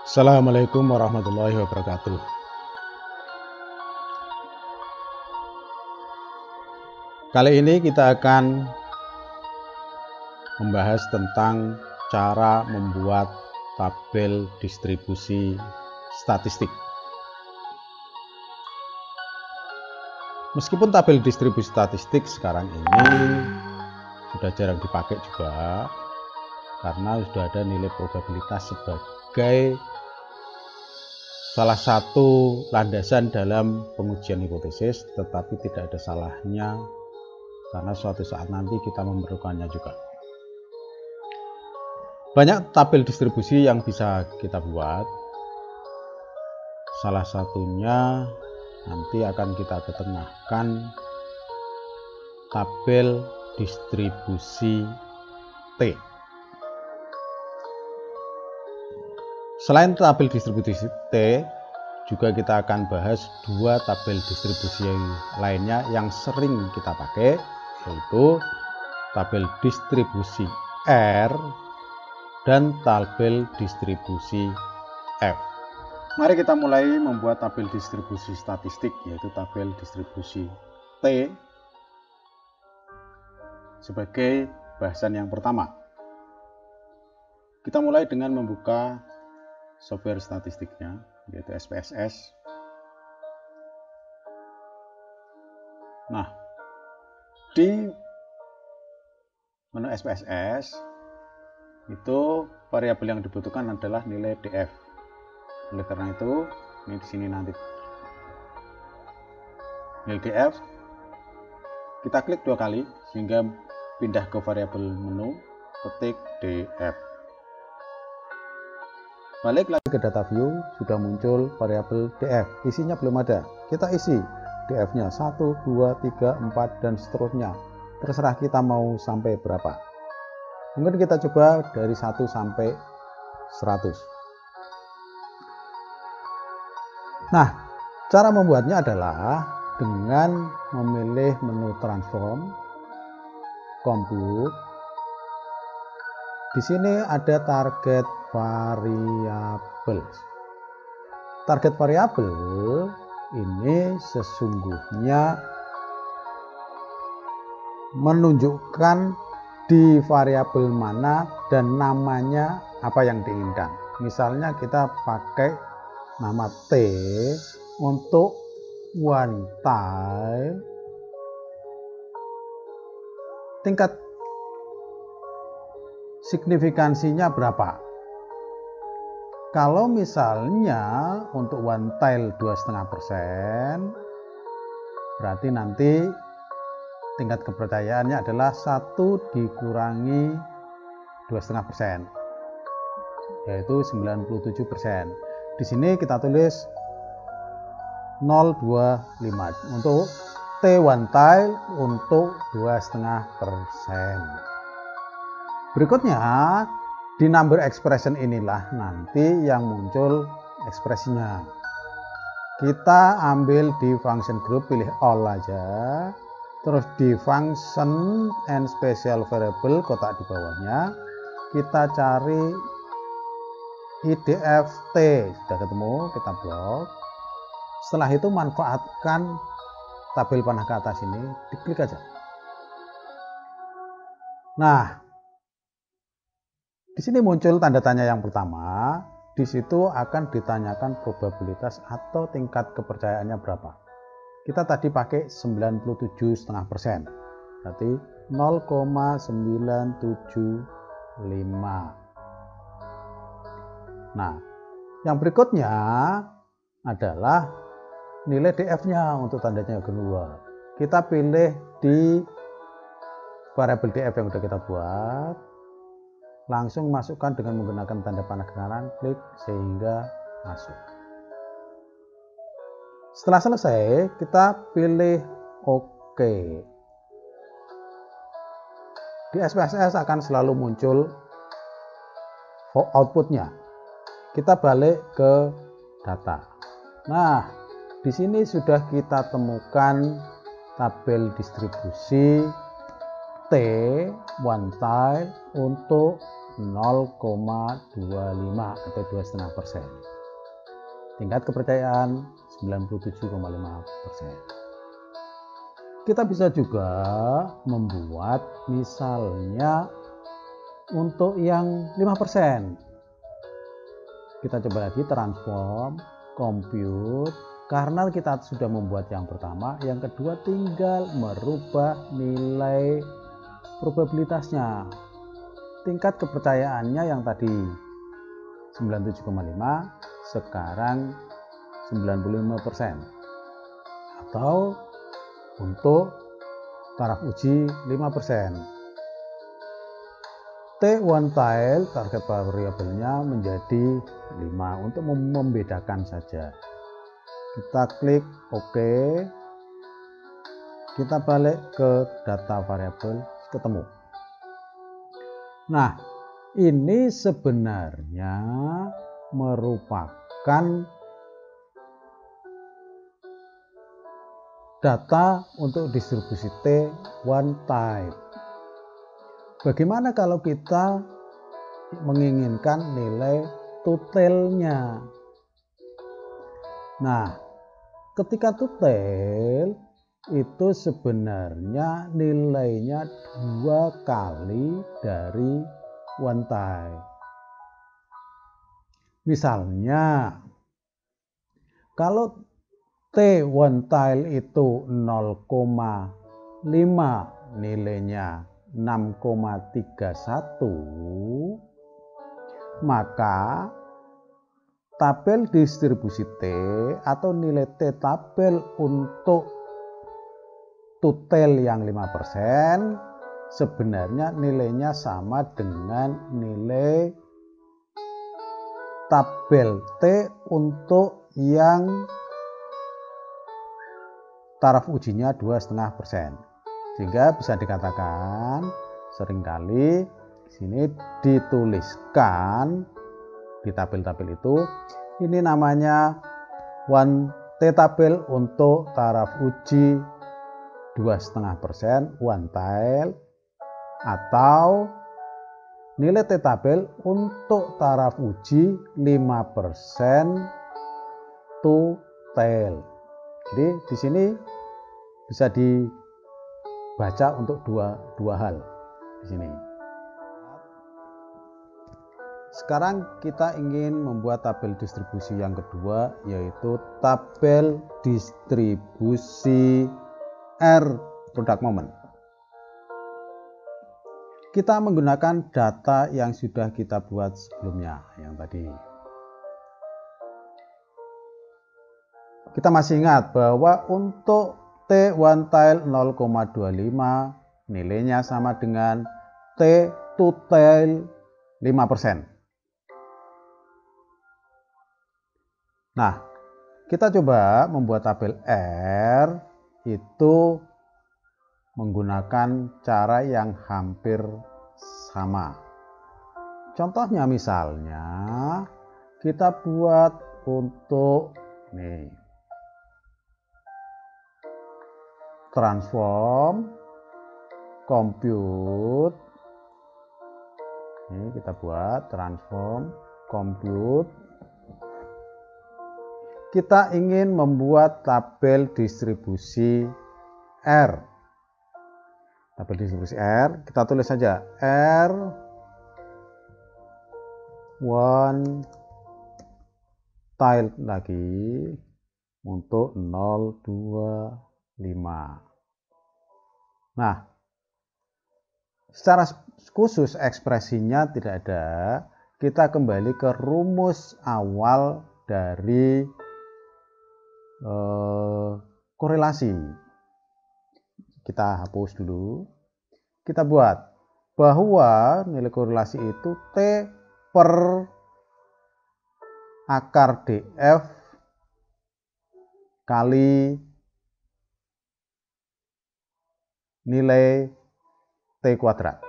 Assalamualaikum warahmatullahi wabarakatuh. Kali ini kita akan membahas tentang cara membuat tabel distribusi statistik. Meskipun tabel distribusi statistik sekarang ini sudah jarang dipakai juga, karena sudah ada nilai probabilitas sebagai salah satu landasan dalam pengujian hipotesis, tetapi tidak ada salahnya karena suatu saat nanti kita memerlukannya juga. Banyak tabel distribusi yang bisa kita buat. Salah satunya nanti akan kita ketengahkan tabel distribusi T. Selain tabel distribusi T, juga kita akan bahas dua tabel distribusi lainnya yang sering kita pakai, yaitu tabel distribusi R dan tabel distribusi F. Mari kita mulai membuat tabel distribusi statistik, yaitu tabel distribusi T sebagai bahasan yang pertama. Kita mulai dengan membuka software statistiknya, yaitu SPSS. Nah, di menu SPSS itu variabel yang dibutuhkan adalah nilai DF. Oleh karena itu, ini di sini nanti nilai DF kita klik 2 kali sehingga pindah ke variabel menu, ketik DF. Balik lagi ke data view, sudah muncul variabel DF. Isinya belum ada. Kita isi DF-nya 1, 2, 3, 4 dan seterusnya. Terserah kita mau sampai berapa. Mungkin kita coba dari 1 sampai 100. Nah, cara membuatnya adalah dengan memilih menu transform, compute. Di sini ada target variabel. Target variabel ini sesungguhnya menunjukkan di variabel mana dan namanya apa yang diinginkan. Misalnya kita pakai nama T untuk one time, tingkat signifikansinya berapa. Kalau misalnya untuk one tile 2,5%, berarti nanti tingkat kepercayaannya adalah 1 dikurangi 2,5%, yaitu 97%. Di sini kita tulis 025 untuk T1 tile untuk 2,5%. Berikutnya, di number expression inilah nanti yang muncul ekspresinya. Kita ambil di function group, pilih all aja. Terus di function and special variable, kotak di bawahnya, kita cari IDFT. Sudah ketemu, kita blok. Setelah itu manfaatkan tabel panah ke atas ini, diklik aja. Nah, di sini muncul tanda tanya yang pertama. Di situ akan ditanyakan probabilitas atau tingkat kepercayaannya berapa. Kita tadi pakai 97,5%, berarti 0,975. Nah, yang berikutnya adalah nilai DF-nya untuk tanda tanya kedua. Kita pilih di variabel DF yang sudah kita buat, langsung masukkan dengan menggunakan tanda panah ke kanan, klik sehingga masuk. Setelah selesai, kita pilih OK. Di SPSS akan selalu muncul outputnya. Kita balik ke data. Nah, di sini sudah kita temukan tabel distribusi T one tile untuk 0,25 atau 2,5%. Tingkat kepercayaan 97,5%. Kita bisa juga membuat misalnya untuk yang 5%. Kita coba lagi transform, compute. Karena kita sudah membuat yang pertama, yang kedua tinggal merubah nilai probabilitasnya. Tingkat kepercayaannya yang tadi 97,5 sekarang 95%. Atau untuk taraf uji 5%. T1 tile target variabelnya menjadi 5 untuk membedakan saja. Kita klik OK, kita balik ke data variabel, ketemu. Nah, ini sebenarnya merupakan data untuk distribusi T1 type. Bagaimana kalau kita menginginkan nilai totalnya? Nah, ketika total itu sebenarnya nilainya 2 kali dari one time. Misalnya, kalau T1 tile itu 0,5 nilainya 6,31, maka tabel distribusi T atau nilai T tabel untuk total yang 5% sebenarnya nilainya sama dengan nilai tabel T untuk yang taraf ujinya 2,5%. Sehingga bisa dikatakan seringkali di sini dituliskan di tabel-tabel itu ini namanya T tabel untuk taraf uji 2,5% one tile, atau nilai T tabel untuk taraf uji 5% two tile. Jadi di sini bisa dibaca untuk dua hal di sini. Sekarang kita ingin membuat tabel distribusi yang kedua, yaitu tabel distribusi R product moment. Kita menggunakan data yang sudah kita buat sebelumnya, yang tadi. Kita masih ingat bahwa untuk T1 tile 0,25 nilainya sama dengan T2 tile 5%. Nah, kita coba membuat tabel R itu menggunakan cara yang hampir sama. Contohnya misalnya kita buat untuk transform, compute. Ini kita buat transform, compute. Kita ingin membuat tabel distribusi R. Tabel distribusi R, kita tulis saja R1 tile lagi untuk 0,25. Nah, secara khusus ekspresinya tidak ada. Kita kembali ke rumus awal dari korelasi. Kita hapus dulu. Kita buat bahwa nilai korelasi itu T per akar DF kali nilai T kuadrat.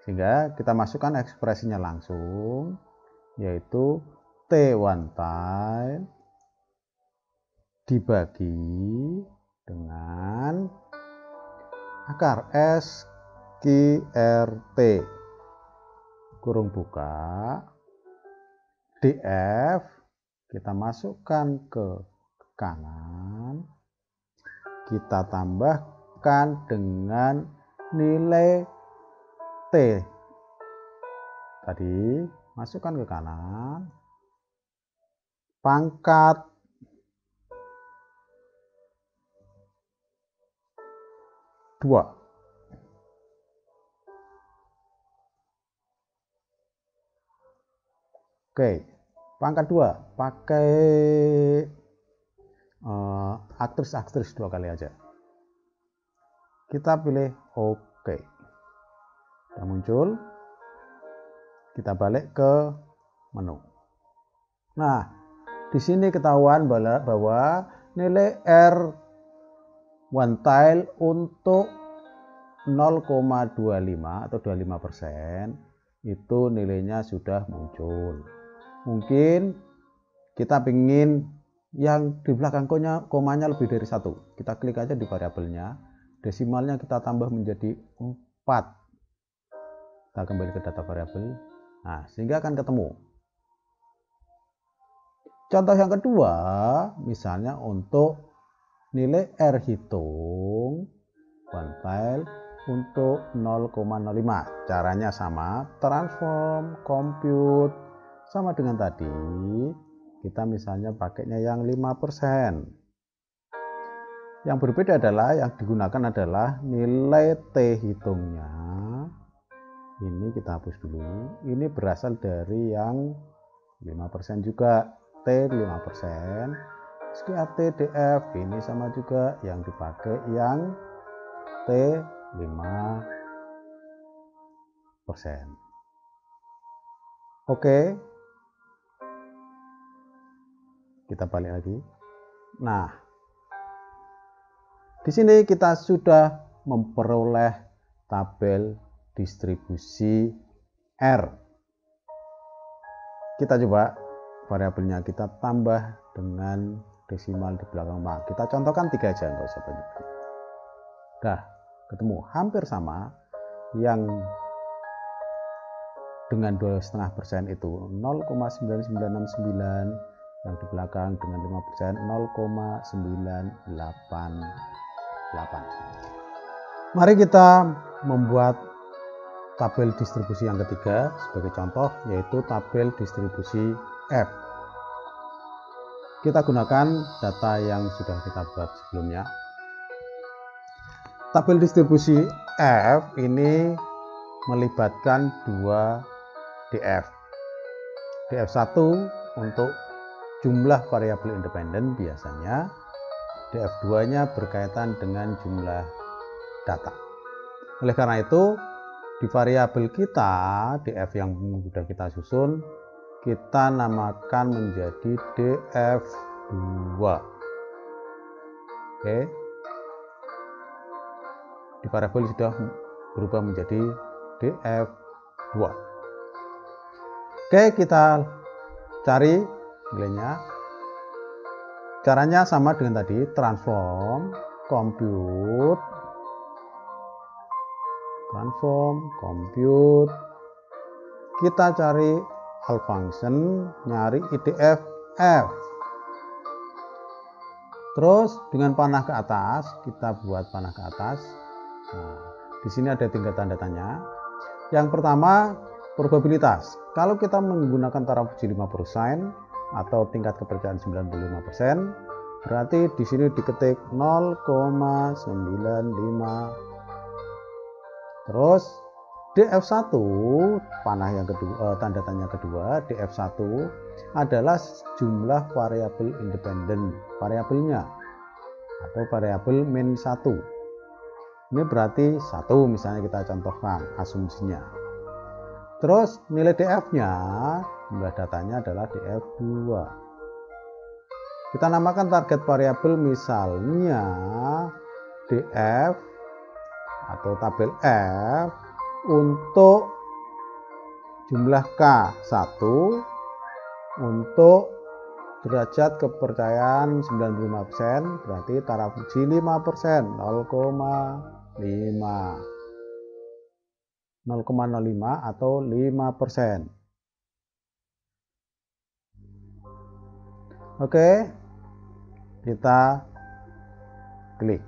Sehingga kita masukkan ekspresinya langsung, yaitu T1 tile dibagi dengan akar S QRT kurung buka, DF kita masukkan ke kanan, kita tambahkan dengan nilai T tadi, masukkan ke kanan, pangkat dua. Oke, pangkat 2 pakai aktris 2 kali aja. Kita pilih oke. Sudah muncul. Kita balik ke menu. Nah, di sini ketahuan bahwa nilai R one tile untuk 0,25 atau 25% itu nilainya sudah muncul. Mungkin kita ingin yang di belakang komanya lebih dari 1. Kita klik aja di variabelnya, desimalnya kita tambah menjadi 4. Kita kembali ke data variabel. Nah, sehingga akan ketemu. Contoh yang kedua, misalnya untuk nilai R hitung one tile untuk 0,05. Caranya sama, transform, compute, sama dengan tadi. Kita misalnya pakainya yang 5%. Yang berbeda adalah yang digunakan adalah nilai T hitungnya. Ini kita hapus dulu. Ini berasal dari yang 5% juga. T 5%. SKAT DF ini sama juga, yang dipakai yang T 5%. Oke. Kita balik lagi. Nah, di sini kita sudah memperoleh tabel distribusi R. Kita coba variabelnya kita tambah dengan desimal di belakang mak. Kita contohkan 3 aja, nggak usah banyak. Dah, ketemu hampir sama. Yang dengan 2,5% itu 0,9969, yang di belakang dengan 5% 0,988. Mari kita membuat tabel distribusi yang ketiga sebagai contoh, yaitu tabel distribusi F. Kita gunakan data yang sudah kita buat sebelumnya. Tabel distribusi F ini melibatkan 2 DF. DF1 untuk jumlah variabel independen biasanya, DF2-nya berkaitan dengan jumlah data. Oleh karena itu, di variabel kita, DF yang sudah kita susun, kita namakan menjadi DF2. Oke. Di variabel sudah berubah menjadi DF2. Oke, kita cari nilainya. Caranya sama dengan tadi, transform, compute, kita cari all function, nyari IDF F. Terus dengan panah ke atas, kita buat panah ke atas. Nah, di sini ada 3 tanda tanya. Yang pertama, probabilitas. Kalau kita menggunakan taraf uji 5% atau tingkat kepercayaan 95%, berarti di sini diketik 0,95. Terus DF1, panah yang kedua, tanda tanya kedua, DF1 adalah jumlah variabel independen variabelnya atau variabel min 1. Ini berarti 1, misalnya kita contohkan asumsinya. Terus nilai DF-nya, jumlah datanya adalah DF2. Kita namakan target variabel misalnya DF atau tabel F untuk jumlah K1 untuk derajat kepercayaan 95%, berarti taraf uji 5%, 0,5. 0,05 atau 5%. Oke, kita klik.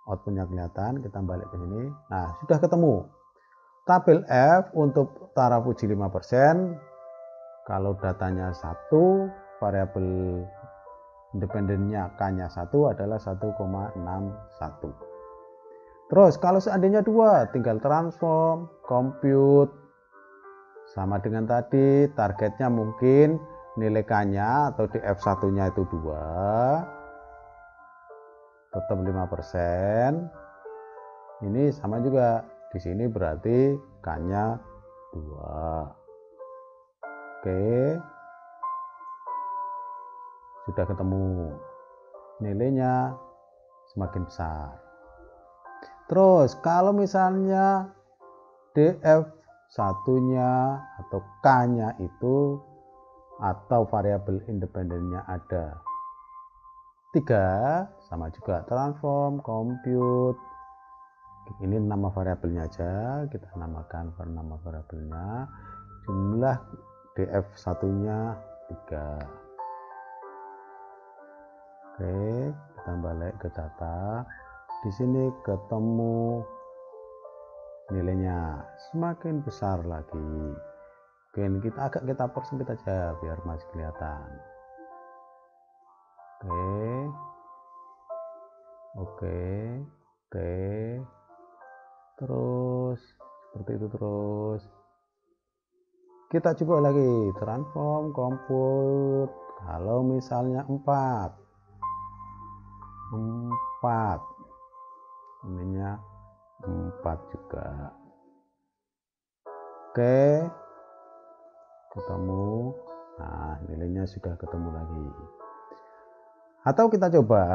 Outputnya kelihatan, kita balik ke sini. Nah, sudah ketemu. Tabel F untuk taraf uji 5%, kalau datanya 1, variabel independennya K-nya 1 adalah 1,61. Terus kalau seandainya 2, tinggal transform, compute. Sama dengan tadi, targetnya mungkin nilai K-nya atau DF1-nya itu 2. Tetap 5%. Ini sama juga. Di sini berarti K-nya 2. Oke. Sudah ketemu. Nilainya semakin besar. Terus kalau misalnya DF1-nya atau K-nya itu atau variabel independennya ada 3, sama juga transform, compute. Ini nama variabelnya aja, kita namakan nama variabelnya. Jumlah DF1-nya 3. Oke, kita balik ke data. Di sini ketemu nilainya semakin besar lagi. Oke, kita persempit aja biar masih kelihatan. Oke. Terus seperti itu terus. Kita coba lagi transform, compute. Kalau misalnya 4, ininya 4 juga. Oke, ketemu. Nah, nilainya sudah ketemu lagi. Atau kita coba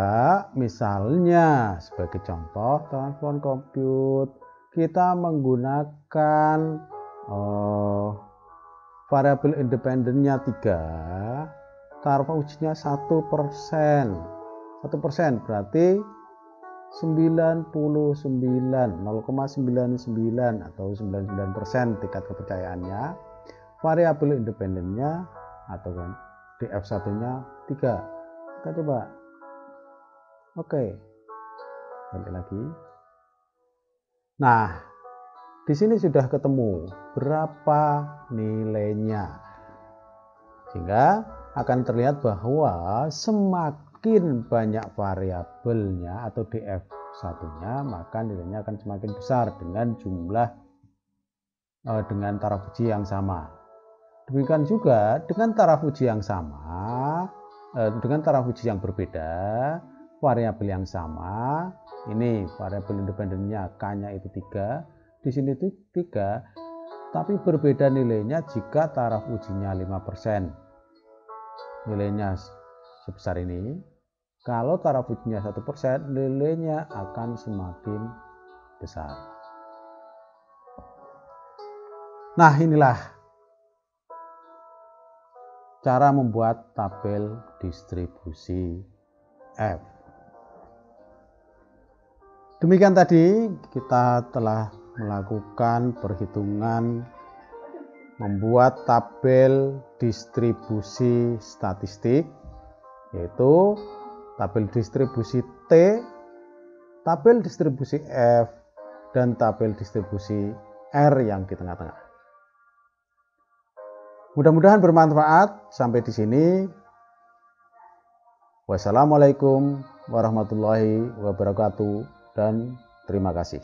misalnya sebagai contoh transform compute, kita menggunakan variabel independennya 3, taraf ujinya 1%. 1% berarti 0,99 atau 99% tingkat kepercayaannya. Variabel independennya atau DF1-nya 3. Kita coba. Oke. Balik lagi. Nah, di sini sudah ketemu berapa nilainya. Sehingga akan terlihat bahwa semakin banyak variabelnya atau DF1-nya, maka nilainya akan semakin besar dengan dengan taraf uji yang sama. Demikian juga dengan taraf uji yang sama, dengan taraf uji yang berbeda, variabel yang sama. Ini variabel independennya K-nya itu 3, di sini itu 3, tapi berbeda nilainya jika taraf ujinya 5%. Nilainya sebesar ini. Kalau taraf ujinya 1%, nilainya akan semakin besar. Nah, inilah cara membuat tabel distribusi F. Demikian tadi kita telah melakukan perhitungan membuat tabel distribusi statistik, yaitu tabel distribusi T, tabel distribusi F, dan tabel distribusi R yang di tengah-tengah. Mudah-mudahan bermanfaat. Sampai di sini. Wassalamualaikum warahmatullahi wabarakatuh dan terima kasih.